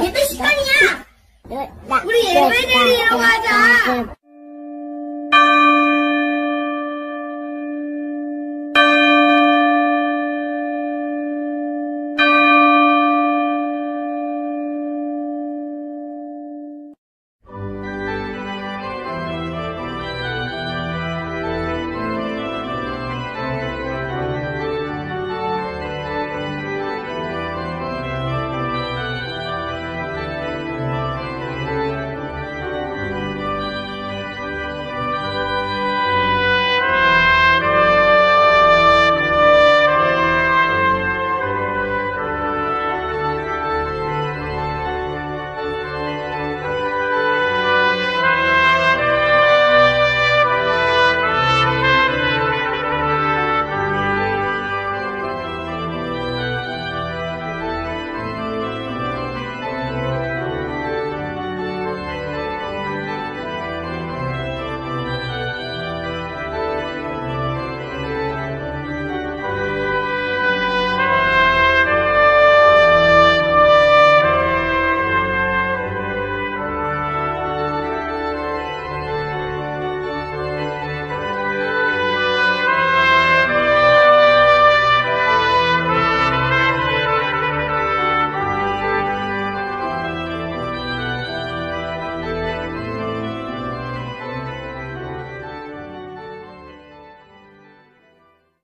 얘도 시간이야. 우리 예배드리러 가자.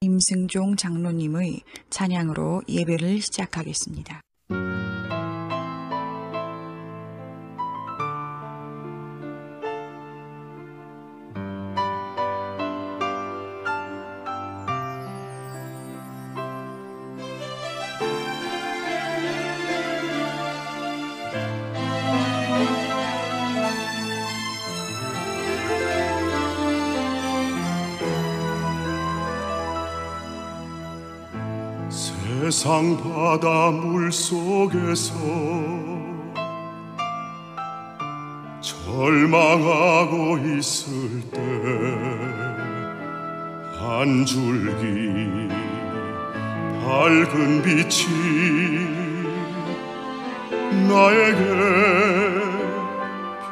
임승종 장로님의 찬양으로 예배를 시작하겠습니다. 세상 바다 물속에서 절망하고 있을 때 한 줄기 밝은 빛이 나에게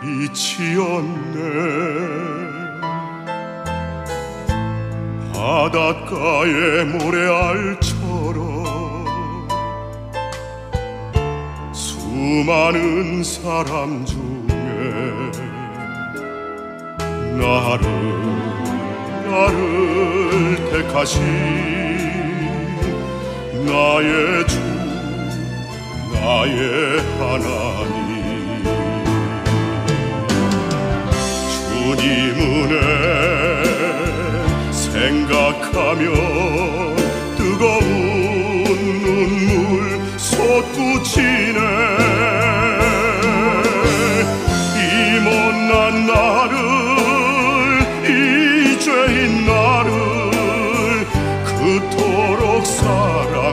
빛이었네. 바닷가의 모래알처럼 수많은 사람 중에 나를 택하신 나의 주 나의 하나님 주님 은혜 생각하며 뜨거운 눈물 솟구치네. 이 못난 나를 이 죄인 나를 그토록 사랑하셨나요.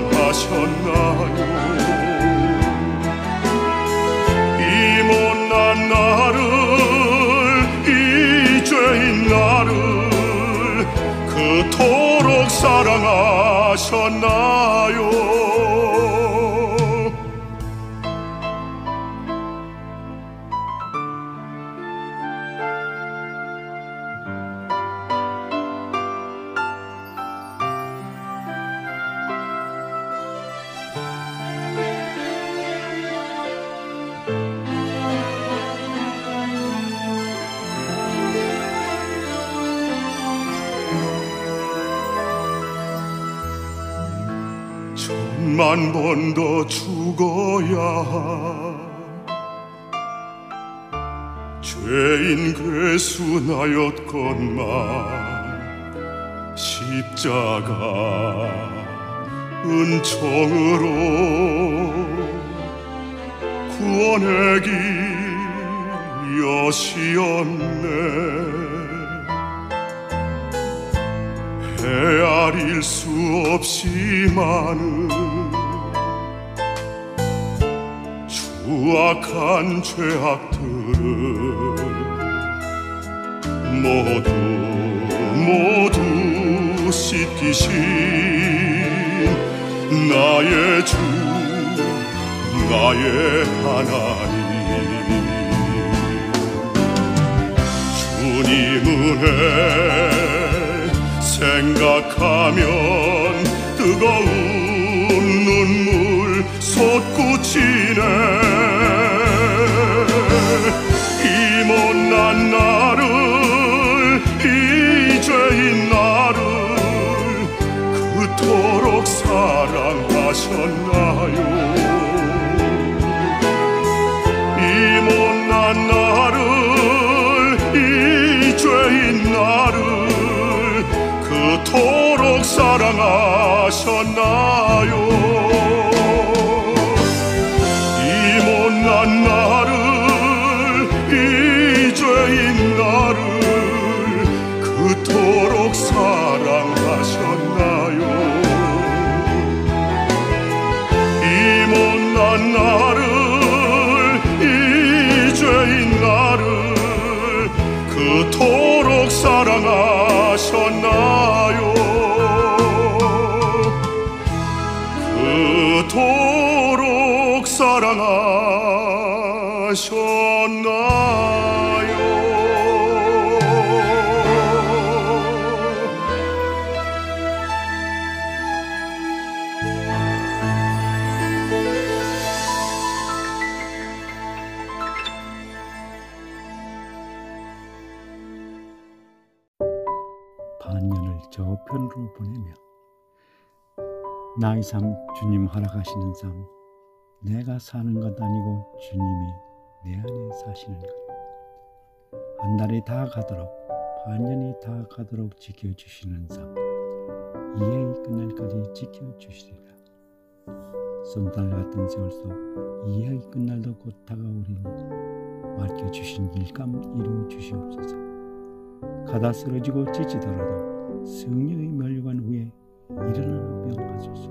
이 못난 나를 이 죄인 나를 그토록 사랑하셨나요. 천만 번 더 죽어야 죄인 괴수나였건만 십자가 은총으로 구원의 길 여시었네. 헤아릴 수 없이 많은 수악한 죄악들을 모두 씻기신 나의 주 나의 하나님 주님 은혜 생각하면 뜨거운 눈물 솟구치네 이 못난 나를 이 죄인 나를 그토록 사랑하셨나요 이 못난 나를 이 죄인 나를 그토록 사랑하셨나요 이 못난 나를 이 죄인 나를 그토록 사랑하셨나요 이 못난 나를 이 죄인 나를 그토록 사랑하셨나요 그토록 사랑하셨나요 반년을 저편으로 보내며 나의 삶 주님 허락하시는 삶 내가 사는 것 아니고 주님이 내 안에 사시는 것 한 달이 다 가도록 반년이 다 가도록 지켜주시는 삶 이해의 끝날까지 지켜주시리라 쏜달 같은 세월 속 이해의 끝날도 곧 다가오리니 맡겨주신 일감 이루어 주시옵소서 가다 쓰러지고 지치더라도 성령의 면류관 위에 일어나는 병하소서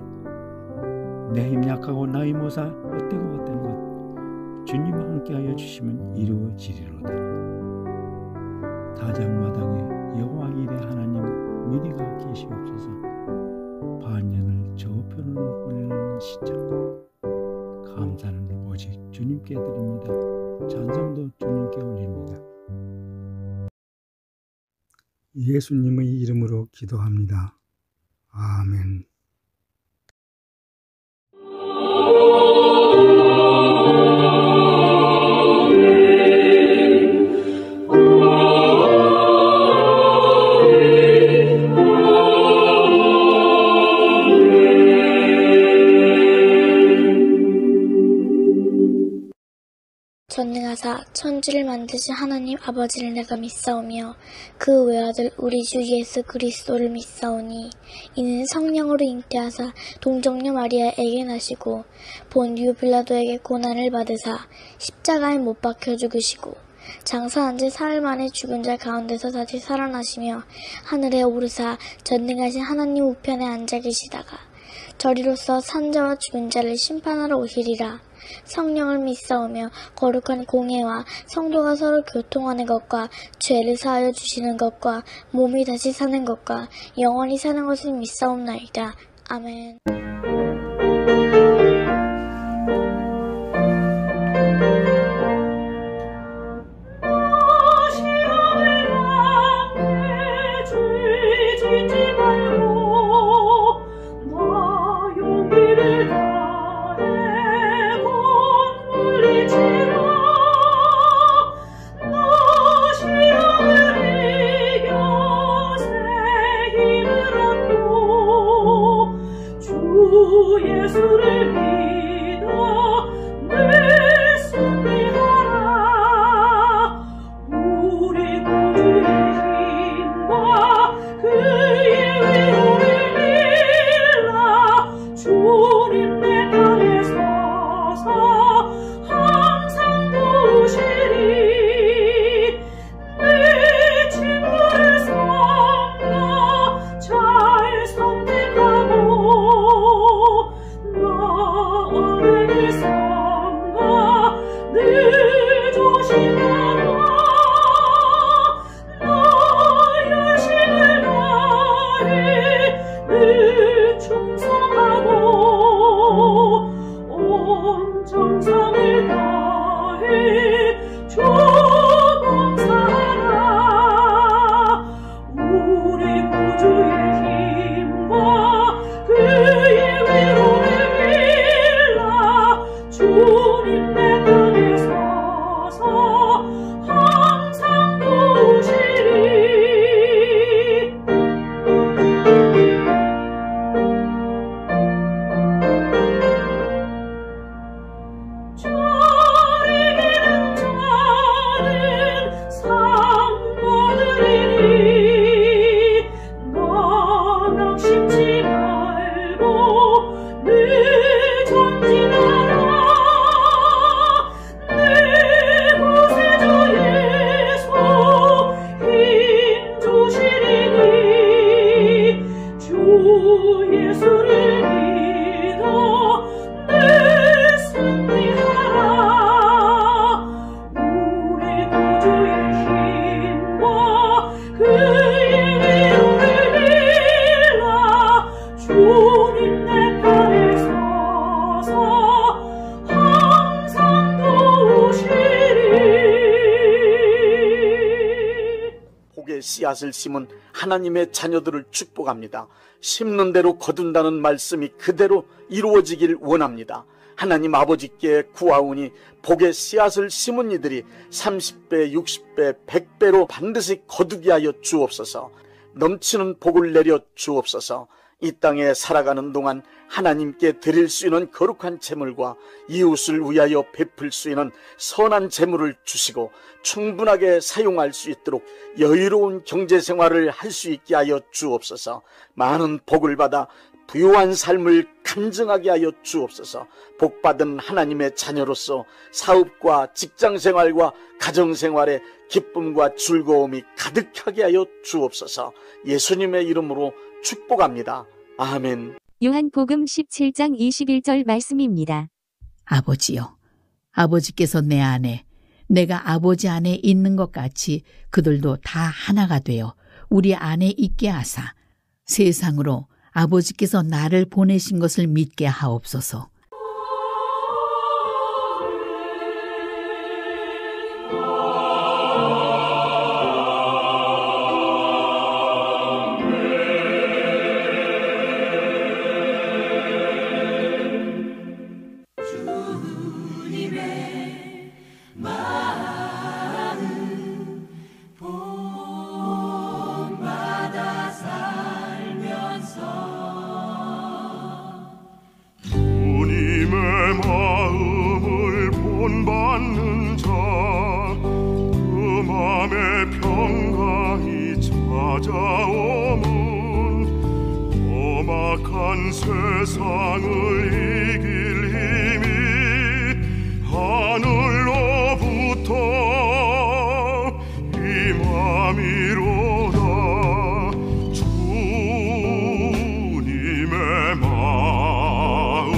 내 힘 약하고 나의 모사 헛되고 헛된 것 주님 함께하여 주시면 이루어지리로다 다장마당에 여호와 일의 하나님 미리가 계시옵소서 반년을 저편으로 보내는 시점 감사는 오직 주님께 드립니다 찬송도 주님께 올립니다 예수님의 이름으로 기도합니다. 아멘. 전능하사 천지를 만드신 하나님 아버지를 내가 믿사오며 그 외아들 우리 주 예수 그리스도를 믿사오니 이는 성령으로 잉태하사 동정녀 마리아에게 나시고 본디오 빌라도에게 고난을 받으사 십자가에 못 박혀 죽으시고 장사한 지 사흘 만에 죽은 자 가운데서 다시 살아나시며 하늘에 오르사 전능하신 하나님 우편에 앉아 계시다가 저리로서 산자와 죽은 자를 심판하러 오시리라. 성령을 믿사오며 거룩한 공예와 성도가 서로 교통하는 것과 죄를 사하여 주시는 것과 몸이 다시 사는 것과 영원히 사는 것을 믿사옵나이다. 아멘. 주 씨앗을 심은 하나님의 자녀들을 축복합니다. 심는 대로 거둔다는 말씀이 그대로 이루어지길 원합니다. 하나님 아버지께 구하오니 복의 씨앗을 심은 이들이 30배, 60배, 100배로 반드시 거두게 하여 주옵소서. 넘치는 복을 내려 주옵소서. 이 땅에 살아가는 동안 하나님께 드릴 수 있는 거룩한 재물과 이웃을 위하여 베풀 수 있는 선한 재물을 주시고 충분하게 사용할 수 있도록 여유로운 경제생활을 할 수 있게 하여 주옵소서. 많은 복을 받아 부유한 삶을 간증하게 하여 주옵소서. 복받은 하나님의 자녀로서 사업과 직장생활과 가정생활에 기쁨과 즐거움이 가득하게 하여 주옵소서. 예수님의 이름으로 축복합니다. 아멘. 요한복음 17장 21절 말씀입니다. 아버지여, 아버지께서 내 안에, 내가 아버지 안에 있는 것 같이 그들도 다 하나가 되어 우리 안에 있게 하사 세상으로 아버지께서 나를 보내신 것을 믿게 하옵소서. 세상을 이길 힘이 하늘로부터 임함이로다. 주님의 마음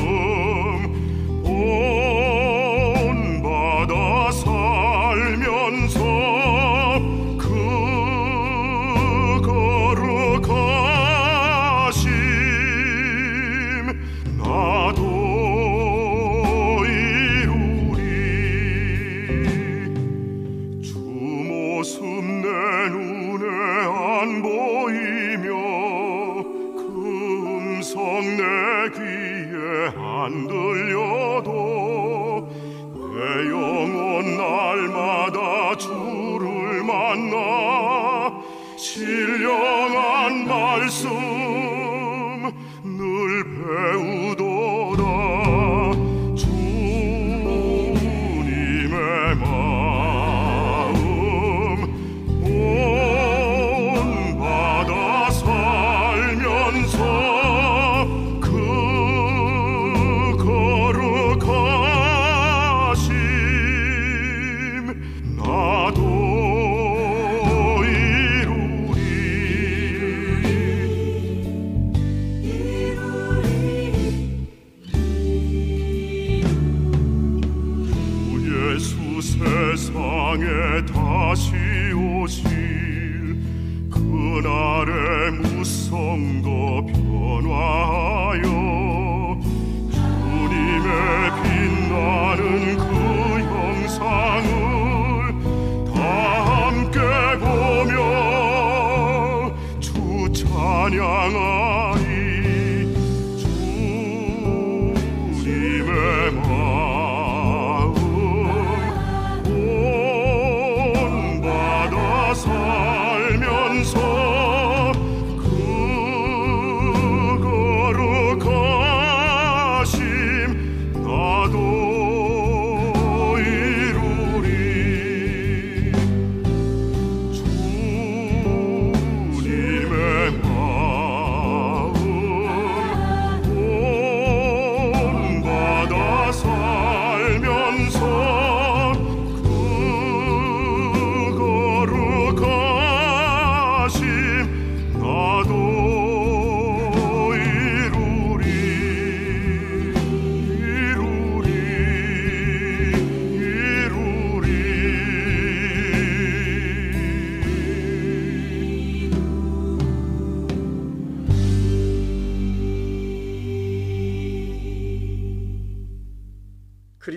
본받아 살면서 그 거룩하신 나도 이루리. 주 모습 내 눈에 안 보이며 그 음성 내 귀에 안 들려도 내 영혼 날마다 주를 만나 신령한 말씀 늘 배우도다. 주님의 마음 본받아 살면서 그 거룩하심 나도 세상에 다시 오실 그날의 무성도 변화하여 주님의 빛나는 그 형상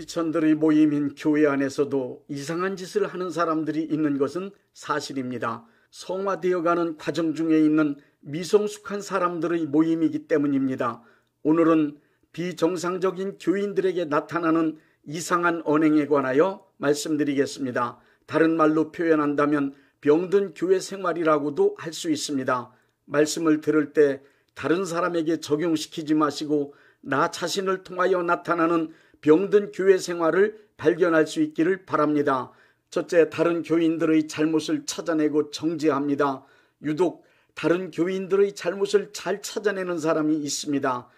크리스천들의 모임인 교회 안에서도 이상한 짓을 하는 사람들이 있는 것은 사실입니다. 성화되어가는 과정 중에 있는 미성숙한 사람들의 모임이기 때문입니다. 오늘은 비정상적인 교인들에게 나타나는 이상한 언행에 관하여 말씀드리겠습니다. 다른 말로 표현한다면 병든 교회 생활이라고도 할 수 있습니다. 말씀을 들을 때 다른 사람에게 적용시키지 마시고 나 자신을 통하여 나타나는 병든 교회 생활을 발견할 수 있기를 바랍니다. 첫째, 다른 교인들의 잘못을 찾아내고 정죄합니다. 유독 다른 교인들의 잘못을 잘 찾아내는 사람이 있습니다.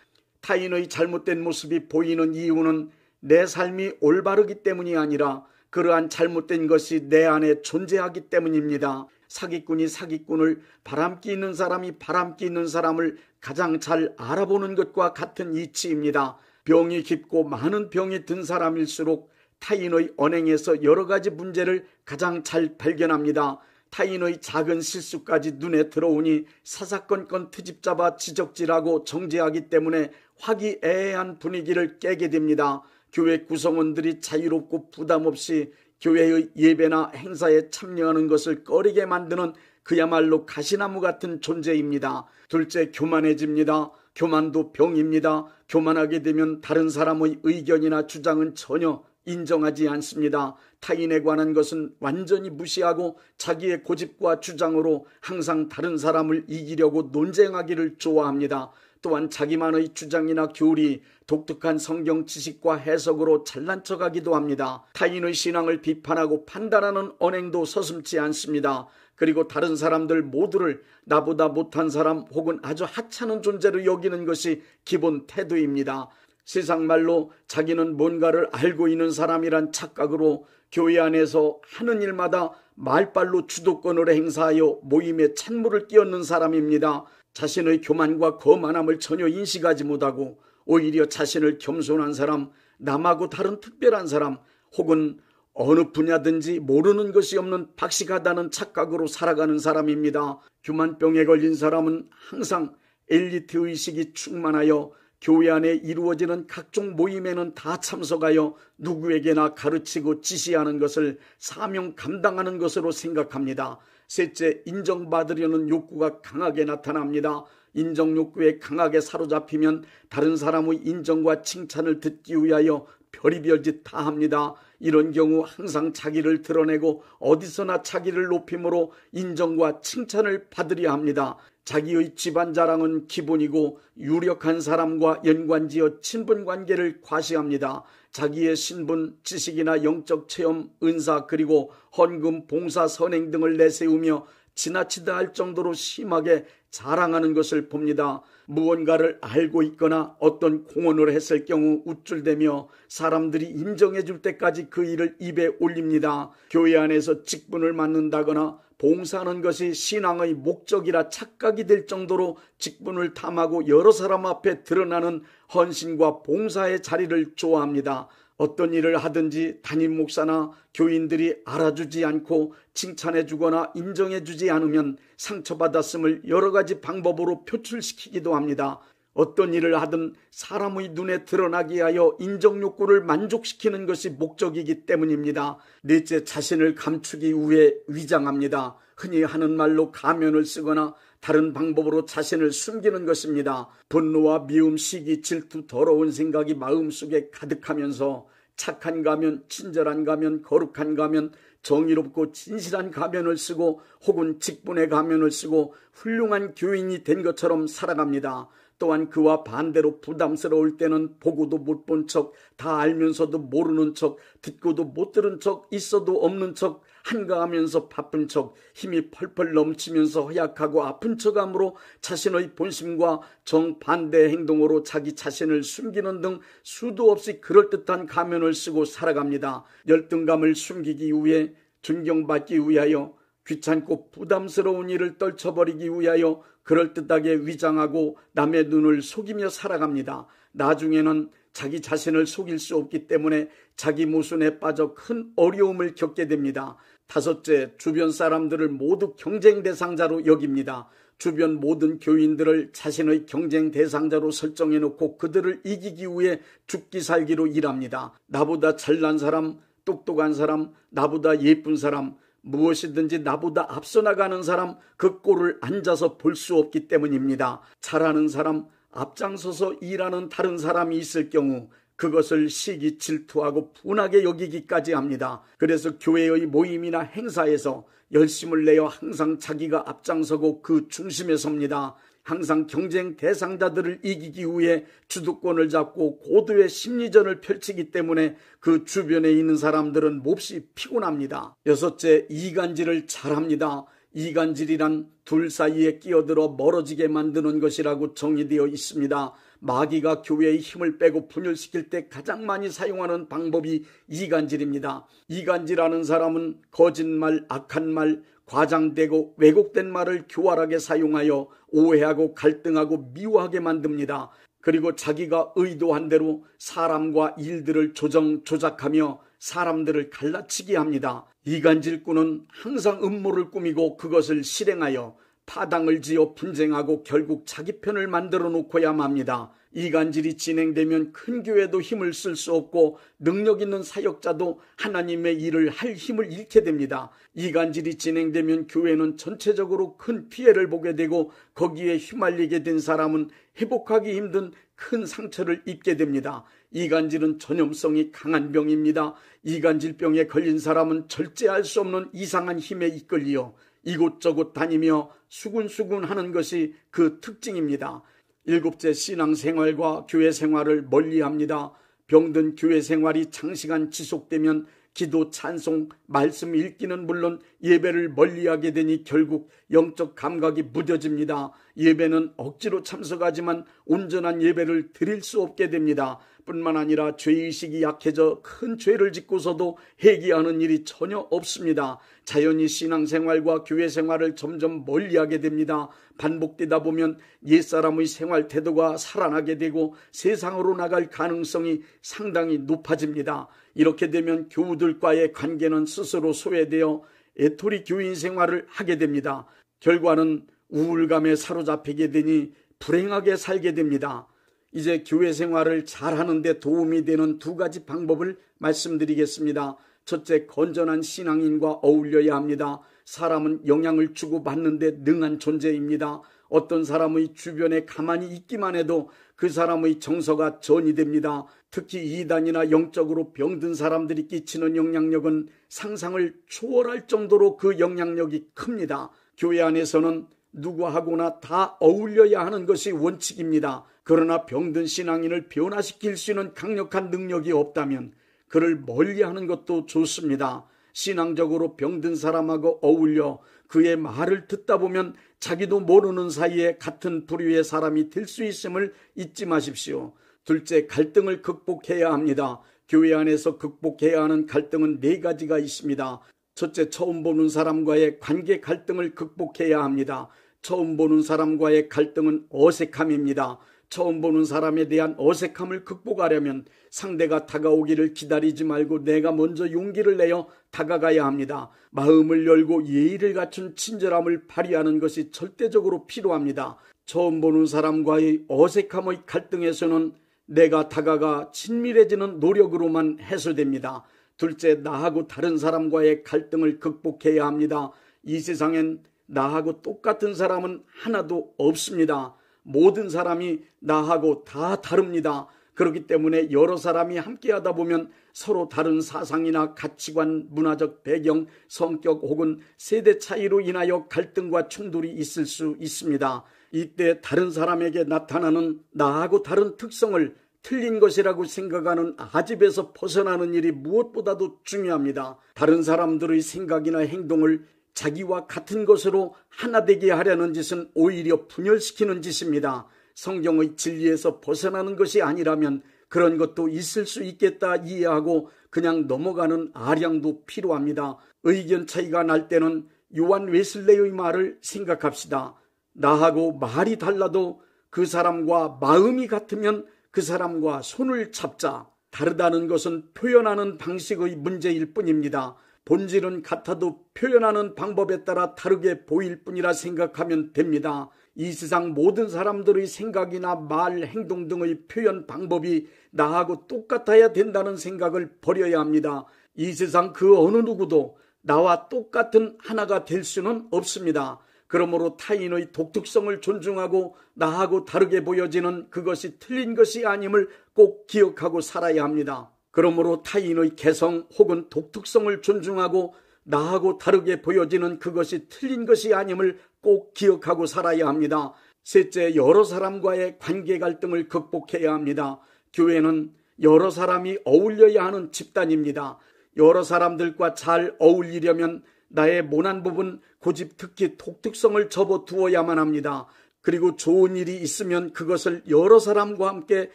타인의 잘못된 모습이 보이는 이유는 내 삶이 올바르기 때문이 아니라 그러한 잘못된 것이 내 안에 존재하기 때문입니다. 사기꾼이 사기꾼을, 바람기 있는 사람이 바람기 있는 사람을 가장 잘 알아보는 것과 같은 이치입니다. 병이 깊고 많은 병이 든 사람일수록 타인의 언행에서 여러 가지 문제를 가장 잘 발견합니다. 타인의 작은 실수까지 눈에 들어오니 사사건건 트집잡아 지적질하고 정죄하기 때문에 화기애애한 분위기를 깨게 됩니다. 교회 구성원들이 자유롭고 부담 없이 교회의 예배나 행사에 참여하는 것을 꺼리게 만드는 그야말로 가시나무 같은 존재입니다. 둘째, 교만해집니다. 교만도 병입니다. 교만하게 되면 다른 사람의 의견이나 주장은 전혀 인정하지 않습니다. 타인에 관한 것은 완전히 무시하고 자기의 고집과 주장으로 항상 다른 사람을 이기려고 논쟁하기를 좋아합니다. 또한 자기만의 주장이나 교리, 독특한 성경 지식과 해석으로 잘난 척하기도 합니다. 타인의 신앙을 비판하고 판단하는 언행도 서슴지 않습니다. 그리고 다른 사람들 모두를 나보다 못한 사람 혹은 아주 하찮은 존재로 여기는 것이 기본 태도입니다. 세상 말로 자기는 뭔가를 알고 있는 사람이란 착각으로 교회 안에서 하는 일마다 말빨로 주도권을 행사하여 모임에 찬물을 끼얹는 사람입니다. 자신의 교만과 거만함을 전혀 인식하지 못하고 오히려 자신을 겸손한 사람, 남하고 다른 특별한 사람 혹은 어느 분야든지 모르는 것이 없는 박식하다는 착각으로 살아가는 사람입니다. 교만병에 걸린 사람은 항상 엘리트 의식이 충만하여 교회 안에 이루어지는 각종 모임에는 다 참석하여 누구에게나 가르치고 지시하는 것을 사명 감당하는 것으로 생각합니다. 셋째, 인정받으려는 욕구가 강하게 나타납니다. 인정 욕구에 강하게 사로잡히면 다른 사람의 인정과 칭찬을 듣기 위하여 별의별 짓 다 합니다. 이런 경우 항상 자기를 드러내고 어디서나 자기를 높임으로 인정과 칭찬을 받으려 합니다. 자기의 집안 자랑은 기본이고 유력한 사람과 연관지어 친분관계를 과시합니다. 자기의 신분, 지식이나 영적 체험, 은사 그리고 헌금, 봉사, 선행 등을 내세우며 지나치다 할 정도로 심하게 자랑하는 것을 봅니다. 무언가를 알고 있거나 어떤 공헌을 했을 경우 우쭐대며 사람들이 인정해 줄 때까지 그 일을 입에 올립니다. 교회 안에서 직분을 맡는다거나 봉사하는 것이 신앙의 목적이라 착각이 될 정도로 직분을 탐하고 여러 사람 앞에 드러나는 헌신과 봉사의 자리를 좋아합니다. 어떤 일을 하든지 담임 목사나 교인들이 알아주지 않고 칭찬해 주거나 인정해 주지 않으면 상처받았음을 여러 가지 방법으로 표출시키기도 합니다. 어떤 일을 하든 사람의 눈에 드러나게 하여 인정 욕구를 만족시키는 것이 목적이기 때문입니다. 넷째, 자신을 감추기 위해 위장합니다. 흔히 하는 말로 가면을 쓰거나 다른 방법으로 자신을 숨기는 것입니다. 분노와 미움, 시기, 질투, 더러운 생각이 마음속에 가득하면서 착한 가면, 친절한 가면, 거룩한 가면, 정의롭고 진실한 가면을 쓰고 혹은 직분의 가면을 쓰고 훌륭한 교인이 된 것처럼 살아갑니다. 또한 그와 반대로 부담스러울 때는 보고도 못 본 척, 다 알면서도 모르는 척, 듣고도 못 들은 척, 있어도 없는 척, 한가하면서 바쁜 척, 힘이 펄펄 넘치면서 허약하고 아픈 척함으로 자신의 본심과 정반대의 행동으로 자기 자신을 숨기는 등 수도 없이 그럴듯한 가면을 쓰고 살아갑니다. 열등감을 숨기기 위해, 존경받기 위하여, 귀찮고 부담스러운 일을 떨쳐버리기 위하여 그럴듯하게 위장하고 남의 눈을 속이며 살아갑니다. 나중에는 자기 자신을 속일 수 없기 때문에 자기 모순에 빠져 큰 어려움을 겪게 됩니다. 다섯째, 주변 사람들을 모두 경쟁 대상자로 여깁니다. 주변 모든 교인들을 자신의 경쟁 대상자로 설정해놓고 그들을 이기기 위해 죽기 살기로 일합니다. 나보다 잘난 사람, 똑똑한 사람, 나보다 예쁜 사람, 무엇이든지 나보다 앞서 나가는 사람, 그 꼴을 앉아서 볼 수 없기 때문입니다. 잘하는 사람, 앞장서서 일하는 다른 사람이 있을 경우 그것을 시기 질투하고 분하게 여기기까지 합니다. 그래서 교회의 모임이나 행사에서 열심을 내어 항상 자기가 앞장서고 그 중심에 섭니다. 항상 경쟁 대상자들을 이기기 위해 주도권을 잡고 고도의 심리전을 펼치기 때문에 그 주변에 있는 사람들은 몹시 피곤합니다. 여섯째, 이간질을 잘합니다. 이간질이란 둘 사이에 끼어들어 멀어지게 만드는 것이라고 정의되어 있습니다. 마귀가 교회의 힘을 빼고 분열시킬 때 가장 많이 사용하는 방법이 이간질입니다. 이간질하는 사람은 거짓말, 악한 말, 과장되고 왜곡된 말을 교활하게 사용하여 오해하고 갈등하고 미워하게 만듭니다. 그리고 자기가 의도한 대로 사람과 일들을 조작하며 사람들을 갈라치게 합니다. 이간질꾼은 항상 음모를 꾸미고 그것을 실행하여 파당을 지어 분쟁하고 결국 자기 편을 만들어 놓고야 맙니다. 이간질이 진행되면 큰 교회도 힘을 쓸 수 없고 능력 있는 사역자도 하나님의 일을 할 힘을 잃게 됩니다. 이간질이 진행되면 교회는 전체적으로 큰 피해를 보게 되고 거기에 휘말리게 된 사람은 회복하기 힘든 큰 상처를 입게 됩니다. 이간질은 전염성이 강한 병입니다. 이간질병에 걸린 사람은 절제할 수 없는 이상한 힘에 이끌려 이곳저곳 다니며 수군수군하는 것이 그 특징입니다. 일곱째, 신앙생활과 교회생활을 멀리합니다. 병든 교회생활이 장시간 지속되면 기도, 찬송, 말씀 읽기는 물론 예배를 멀리하게 되니 결국 영적 감각이 무뎌집니다. 예배는 억지로 참석하지만 온전한 예배를 드릴 수 없게 됩니다. 뿐만 아니라 죄의식이 약해져 큰 죄를 짓고서도 회개하는 일이 전혀 없습니다. 자연히 신앙생활과 교회생활을 점점 멀리하게 됩니다. 반복되다 보면 옛사람의 생활 태도가 살아나게 되고 세상으로 나갈 가능성이 상당히 높아집니다. 이렇게 되면 교우들과의 관계는 스스로 소외되어 애토리 교인 생활을 하게 됩니다. 결과는 우울감에 사로잡히게 되니 불행하게 살게 됩니다. 이제 교회 생활을 잘하는 데 도움이 되는 두 가지 방법을 말씀드리겠습니다. 첫째, 건전한 신앙인과 어울려야 합니다. 사람은 영향을 주고받는데 능한 존재입니다. 어떤 사람의 주변에 가만히 있기만 해도 그 사람의 정서가 전이 됩니다. 특히 이단이나 영적으로 병든 사람들이 끼치는 영향력은 상상을 초월할 정도로 그 영향력이 큽니다. 교회 안에서는 누구하고나 다 어울려야 하는 것이 원칙입니다. 그러나 병든 신앙인을 변화시킬 수 있는 강력한 능력이 없다면 그를 멀리하는 것도 좋습니다. 신앙적으로 병든 사람하고 어울려 그의 말을 듣다 보면 자기도 모르는 사이에 같은 부류의 사람이 될 수 있음을 잊지 마십시오. 둘째, 갈등을 극복해야 합니다. 교회 안에서 극복해야 하는 갈등은 4가지가 있습니다. 첫째, 처음 보는 사람과의 관계 갈등을 극복해야 합니다. 처음 보는 사람과의 갈등은 어색함입니다. 처음 보는 사람에 대한 어색함을 극복하려면 상대가 다가오기를 기다리지 말고 내가 먼저 용기를 내어 다가가야 합니다. 마음을 열고 예의를 갖춘 친절함을 발휘하는 것이 절대적으로 필요합니다. 처음 보는 사람과의 어색함의 갈등에서는 내가 다가가 친밀해지는 노력으로만 해소됩니다. 둘째, 나하고 다른 사람과의 갈등을 극복해야 합니다. 이 세상엔 나하고 똑같은 사람은 하나도 없습니다. 모든 사람이 나하고 다 다릅니다. 그렇기 때문에 여러 사람이 함께하다 보면 서로 다른 사상이나 가치관, 문화적 배경, 성격 혹은 세대 차이로 인하여 갈등과 충돌이 있을 수 있습니다. 이때 다른 사람에게 나타나는 나하고 다른 특성을 틀린 것이라고 생각하는 아집에서 벗어나는 일이 무엇보다도 중요합니다. 다른 사람들의 생각이나 행동을 자기와 같은 것으로 하나 되게 하려는 짓은 오히려 분열시키는 짓입니다. 성경의 진리에서 벗어나는 것이 아니라면 그런 것도 있을 수 있겠다 이해하고 그냥 넘어가는 아량도 필요합니다. 의견 차이가 날 때는 요한 웨슬레이의 말을 생각합시다. 나하고 말이 달라도 그 사람과 마음이 같으면 그 사람과 손을 잡자. 다르다는 것은 표현하는 방식의 문제일 뿐입니다. 본질은 같아도 표현하는 방법에 따라 다르게 보일 뿐이라 생각하면 됩니다. 이 세상 모든 사람들의 생각이나 말, 행동 등의 표현 방법이 나하고 똑같아야 된다는 생각을 버려야 합니다. 이 세상 그 어느 누구도 나와 똑같은 하나가 될 수는 없습니다. 그러므로 타인의 독특성을 존중하고 나하고 다르게 보여지는 그것이 틀린 것이 아님을 꼭 기억하고 살아야 합니다. 그러므로 타인의 개성 혹은 독특성을 존중하고 나하고 다르게 보여지는 그것이 틀린 것이 아님을 꼭 기억하고 살아야 합니다. 셋째, 여러 사람과의 관계 갈등을 극복해야 합니다. 교회는 여러 사람이 어울려야 하는 집단입니다. 여러 사람들과 잘 어울리려면 나의 모난 부분, 고집, 특히 독특성을 접어두어야만 합니다. 그리고 좋은 일이 있으면 그것을 여러 사람과 함께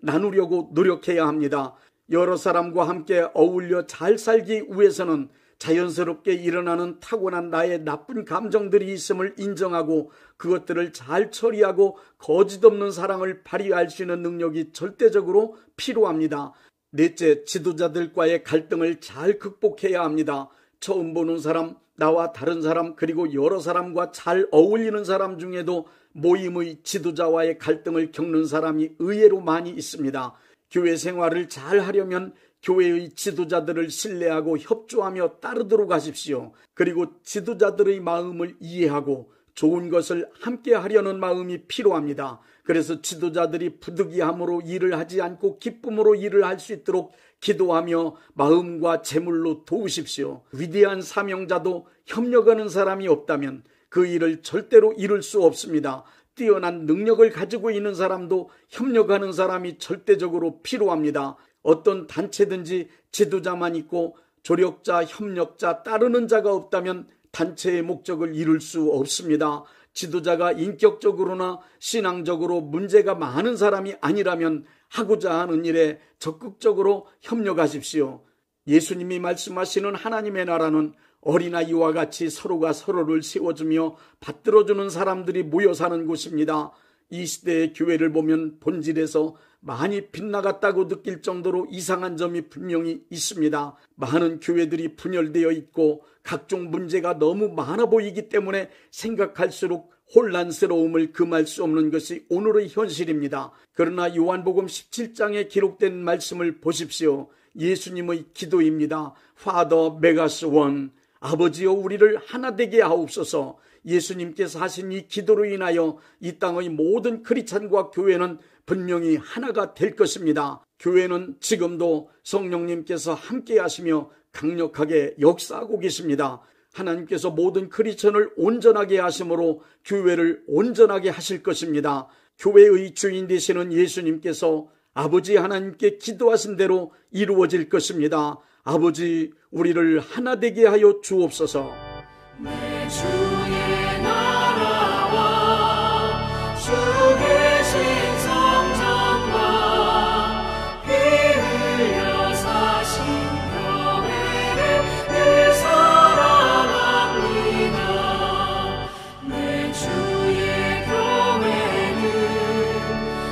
나누려고 노력해야 합니다. 여러 사람과 함께 어울려 잘 살기 위해서는 자연스럽게 일어나는 타고난 나의 나쁜 감정들이 있음을 인정하고 그것들을 잘 처리하고 거짓 없는 사랑을 발휘할 수 있는 능력이 절대적으로 필요합니다. 넷째, 지도자들과의 갈등을 잘 극복해야 합니다. 처음 보는 사람, 나와 다른 사람, 그리고 여러 사람과 잘 어울리는 사람 중에도 모임의 지도자와의 갈등을 겪는 사람이 의외로 많이 있습니다. 교회 생활을 잘 하려면 교회의 지도자들을 신뢰하고 협조하며 따르도록 하십시오. 그리고 지도자들의 마음을 이해하고 좋은 것을 함께 하려는 마음이 필요합니다. 그래서 지도자들이 부득이함으로 일을 하지 않고 기쁨으로 일을 할 수 있도록 기도하며 마음과 재물로 도우십시오. 위대한 사명자도 협력하는 사람이 없다면 그 일을 절대로 이룰 수 없습니다. 뛰어난 능력을 가지고 있는 사람도 협력하는 사람이 절대적으로 필요합니다. 어떤 단체든지 지도자만 있고 조력자, 협력자, 따르는 자가 없다면 단체의 목적을 이룰 수 없습니다. 지도자가 인격적으로나 신앙적으로 문제가 많은 사람이 아니라면 하고자 하는 일에 적극적으로 협력하십시오. 예수님이 말씀하시는 하나님의 나라는 어린아이와 같이 서로가 서로를 세워주며 받들어주는 사람들이 모여 사는 곳입니다. 이 시대의 교회를 보면 본질에서 많이 빗나갔다고 느낄 정도로 이상한 점이 분명히 있습니다. 많은 교회들이 분열되어 있고 각종 문제가 너무 많아 보이기 때문에 생각할수록 혼란스러움을 금할 수 없는 것이 오늘의 현실입니다. 그러나 요한복음 17장에 기록된 말씀을 보십시오. 예수님의 기도입니다. Father, make us one. 아버지여 우리를 하나 되게 하옵소서. 예수님께서 하신 이 기도로 인하여 이 땅의 모든 크리스찬과 교회는 분명히 하나가 될 것입니다. 교회는 지금도 성령님께서 함께 하시며 강력하게 역사하고 계십니다. 하나님께서 모든 크리스찬을 온전하게 하심으로 교회를 온전하게 하실 것입니다. 교회의 주인 되시는 예수님께서 아버지 하나님께 기도하신 대로 이루어질 것입니다. 아버지, 우리를 하나 되게 하여 주옵소서. 내 주의 나라와 주 계신 성전과 피 흘려 사신 교회를 늘 사랑합니다. 내 주의 교회는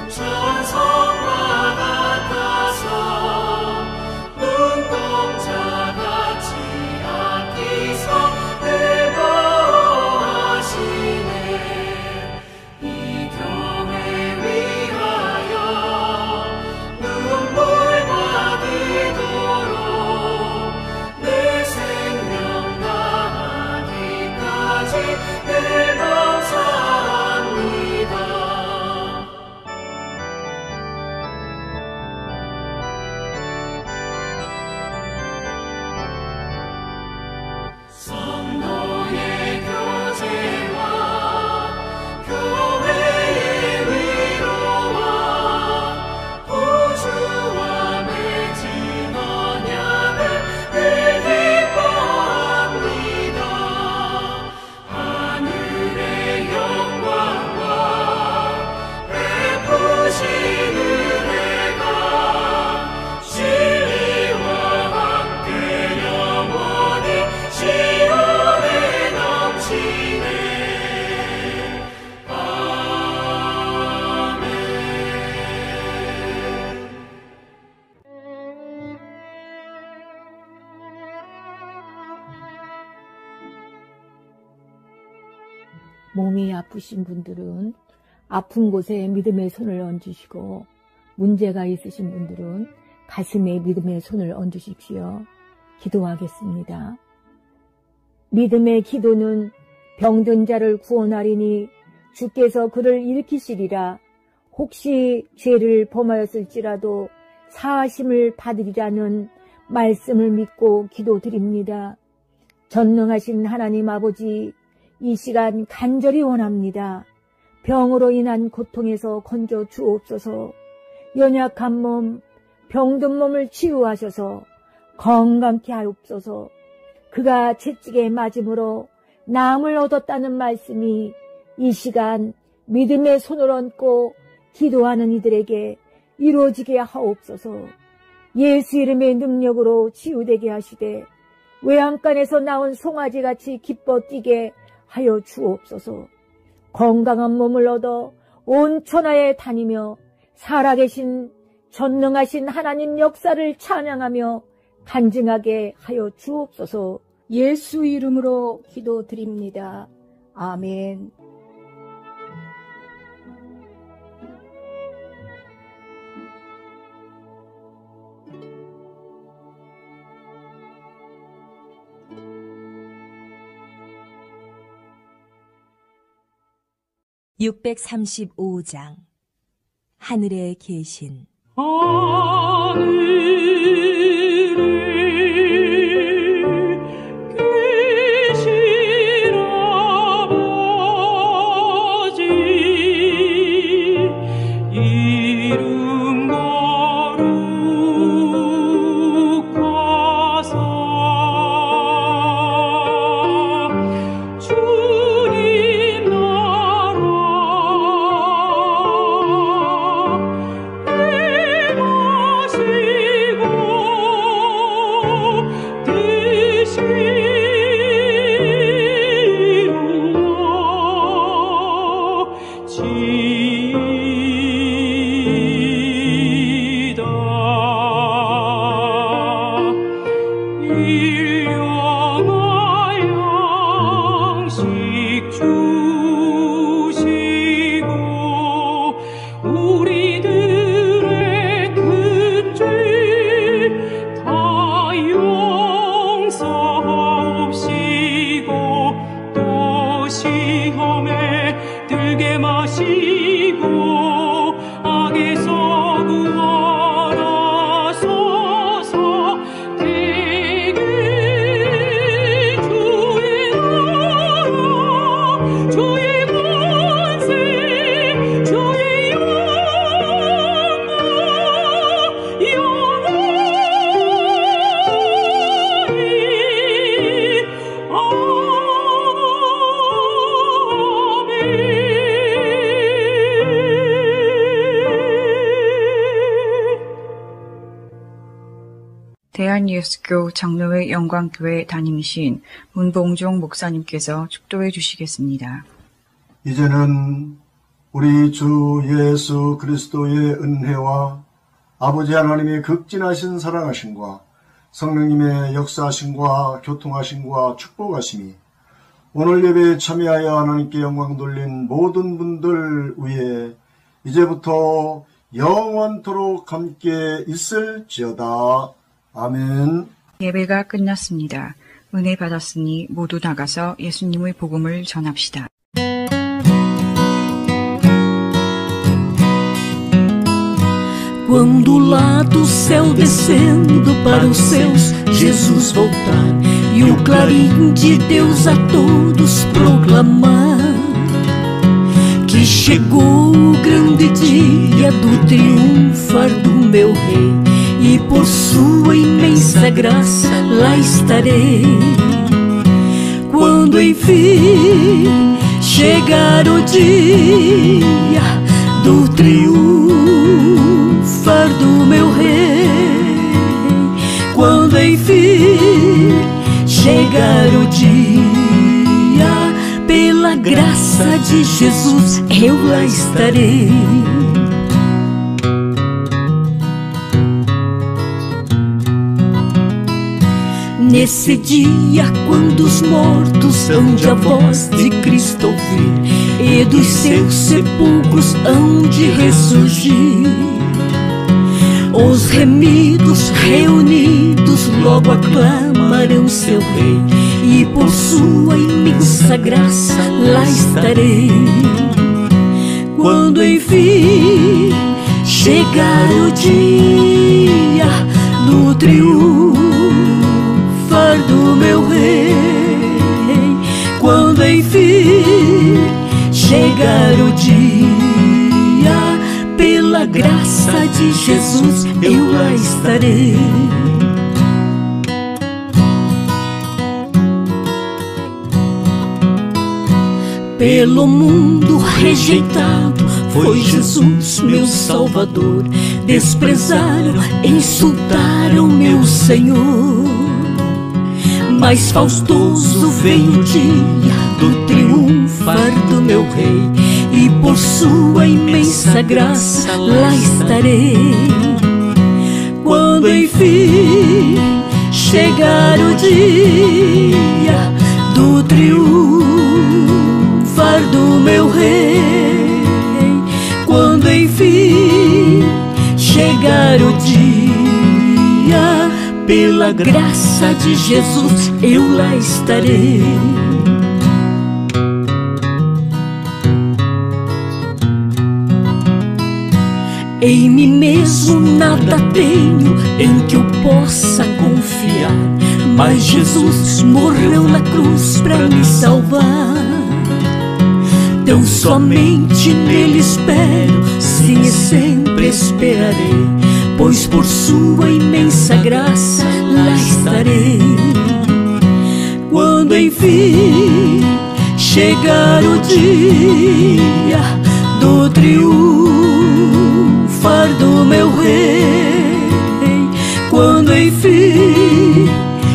전성과 같아서 눈동자같이 아끼서 늘 보호하시네. 몸이 아프신 분들은 아픈 곳에 믿음의 손을 얹으시고, 문제가 있으신 분들은 가슴에 믿음의 손을 얹으십시오. 기도하겠습니다. 믿음의 기도는 병든 자를 구원하리니 주께서 그를 일으키시리라. 혹시 죄를 범하였을지라도 사하심을 받으리라는 말씀을 믿고 기도드립니다. 전능하신 하나님 아버지, 이 시간 간절히 원합니다. 병으로 인한 고통에서 건져 주옵소서. 연약한 몸, 병든 몸을 치유하셔서 건강케 하옵소서. 그가 채찍에 맞음으로 나음을 얻었다는 말씀이 이 시간 믿음의 손을 얹고 기도하는 이들에게 이루어지게 하옵소서. 예수 이름의 능력으로 치유되게 하시되 외양간에서 나온 송아지같이 기뻐 뛰게 하여 주옵소서. 건강한 몸을 얻어 온 천하에 다니며 살아계신 전능하신 하나님 역사를 찬양하며 간증하게 하여 주옵소서. 예수 이름으로 기도드립니다. 아멘. (635장) 하늘에 계신 대한예수교 장로회 영광교회 담임이신 문봉종 목사님께서 축도해 주시겠습니다. 이제는 우리 주 예수 그리스도의 은혜와 아버지 하나님의 극진하신 사랑하심과 성령님의 역사하심과 교통하심과 축복하심이 오늘 예배에 참여하여 하나님께 영광 돌린 모든 분들 위에 이제부터 영원토록 함께 있을지어다. 아멘. 예배가 끝났습니다. 은혜 받았으니 모두 나가서 예수님의 복음을 전합시다. Quando lá do céu descendo para os céus Jesus voltar e o clarim de Deus a todos proclamar que chegou o grande dia do triunfar do meu rei e por sua imensa graça lá estarei. Quando enfim chegar o dia do triunfar do meu rei, quando enfim chegar o dia, pela graça de Jesus eu lá estarei. Nesse dia, quando os mortos hão de a voz de Cristo ouvir e dos seus sepulcros hão de ressurgir. Os remidos reunidos logo aclamarão seu rei, e por sua imensa graça lá estarei. Quando enfim chegar o dia do triunfar do meu rei, quando enfim chegar o dia, pela graça de Jesus eu lá estarei. Pelo mundo rejeitado foi Jesus meu Salvador. Desprezaram, insultaram meu Senhor. Mas faustoso vem o dia do triunfar do meu Rei, e por sua imensa graça lá estarei. Quando enfim chegar o dia do triunfar do meu Rei, quando enfim chegar o dia, pela graça de Jesus eu lá estarei. Em mim mesmo nada tenho em que eu possa confiar, mas Jesus morreu na cruz para me salvar. Tão somente nele espero, sim, e sempre esperarei, pois por sua imensa graça lá estarei. Quando enfim chegar o dia do triunfar do meu Rei, quando enfim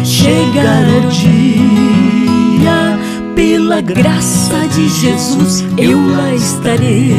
chegar o dia, pela graça de Jesus eu lá estarei.